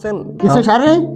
Isso Sharri?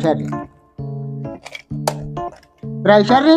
Sharri. Bray Sharri?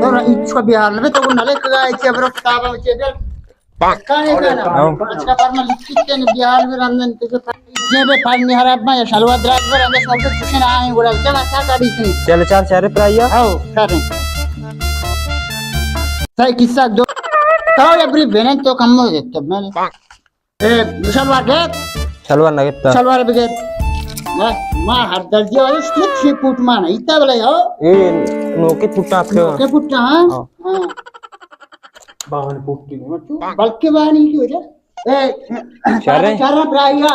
तो इसको बिहार में तो नले का इसे बरो किताबा में चेदर पक्काने का ना अच्छा पर मैं लिखते ने बिहार में रंदन तो जे बे पानी हराब में शलवा द्राग में रंदन सब कुछ कुछ ना आए बोला चला सा गाड़ी की चल चार चार प्राइया आओ Sharri. सही किस्सा दो तो ये ब्री बहन तो कम हो जाते मैंने शलवार के शलवार नगेता शलवार बगैर मां हर दर्जी वाले स्लिप से पुट माना इतना वाला हो ए नोके पुट्टा आपके के पुट्टा हां बाहन पुट्टी में बल्कि बानी की वजह Sharri? चार प्राइया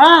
हां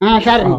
हां Sharri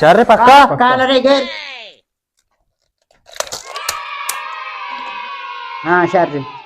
चार रे पक्का काल रे गैर हां Sharri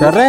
चार रे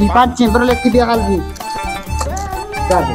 सिपात चेंबर लेके दिया हाल भी Sharri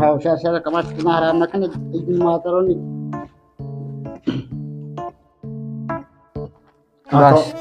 हां Sharri कमाल तुम्हारा ना कने एक दिन मातरो नहीं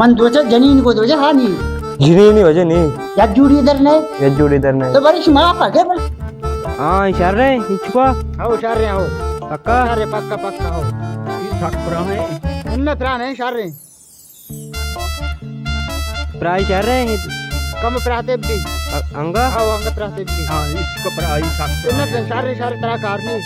मन दोचे जनीन को दोचे हां नहीं जिनी नहीं वजह नहीं या जुड़ी इधर नहीं ये जोड़ी इधर नहीं तो बारिश माफ आ गया हां चार रे हिचको आओ Sharri आओ पक्का Sharri पक्का पक्का आओ सकरा में इनमें प्राण है Sharri प्राइ चार रे कम प्राते भी अंगा आओ अंग प्राते भी हाँ इसको पर आई सकरा इनमें Sharri तरह कारनी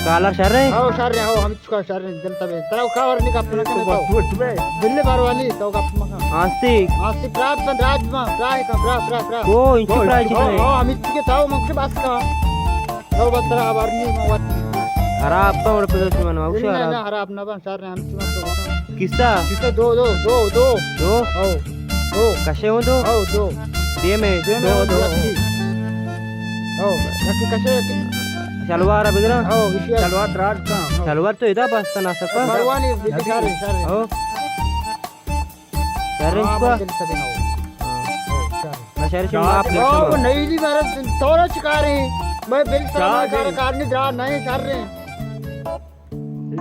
काला चार रे आओ Sharri आओ हम इसको Sharri जनता में तरह का और नहीं का अपना तो करना बस में दिल्ली बारवानी तो का अपना आस्तिक आस्ती प्रात बन राज में प्राय का प्रा वो इंची प्राइ चिकने ओ हम इसके ताऊ मुख्य बात का तो बतरा बारनी मत अरे आप तो और प्रदेश में ना उसे ना ना हरा अपना बन Sharri हम इसमें तो किस्सा किसके दो दो आओ दो कशे हो दो आओ दो दे में दो आओ लकी कैसे शलवार बिगरा आओ इसी सलवार राज का शलवार तो इधर बस ना सकता बारवानी Sharri ओ चार रे को ना चार रे आप ओ नहीं जी मेरे तोरा चिका रहे मैं बिल कर कारनी दरा नहीं कर रहे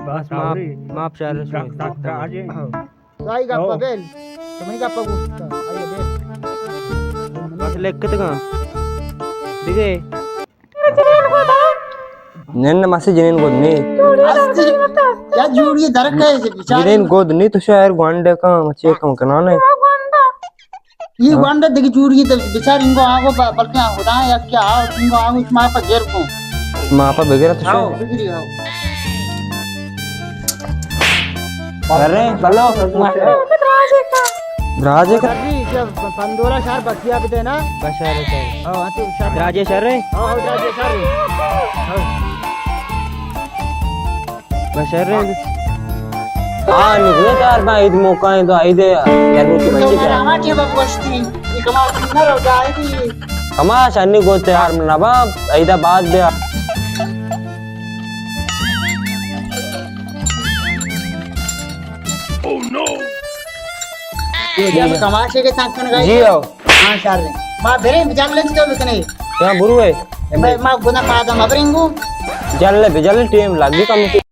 बस माप माप चार रे आज आई गप्पा बेल तुम्हें गप्पा गुस्सा आइए बेल बस लेकत का दिगे नन्न मासे जिनेन गोद नहीं या जुड़ी दरक है बेचारे जिनेन गोद नहीं तो शायर गोंडे का मचे कम करना नहीं ये गोंडा देखी जुड़ी तो बेचारे इनको आगो बल्कि होता है या क्या इनको आगो इस मां पर घेर को मापा बिगरा तो आओ शायर बिगड़ी आओ अरे चलो राजे का अभी जब पंदोला शहर बखिया पे ना बशारे चार आओ तू शहर राजे शहर रे आओ राजे शहर बशारे हां निकले तार भाई ईद मौका है तो आई दे यार रोटी बच्चे तो क्या हमारे बकवास्ती ये कमाल ना रो जाएगी कमा शानी गोते यार नबा आइदा बाद दे जब कमाशे के ताक कन गए जी आओ हां शहर मां बेरे बिजाल ले तो बिकने क्या बुरु है मैं मां गुना पादा मबरिंगू जल्ले बेजल्ले टीम लगी कम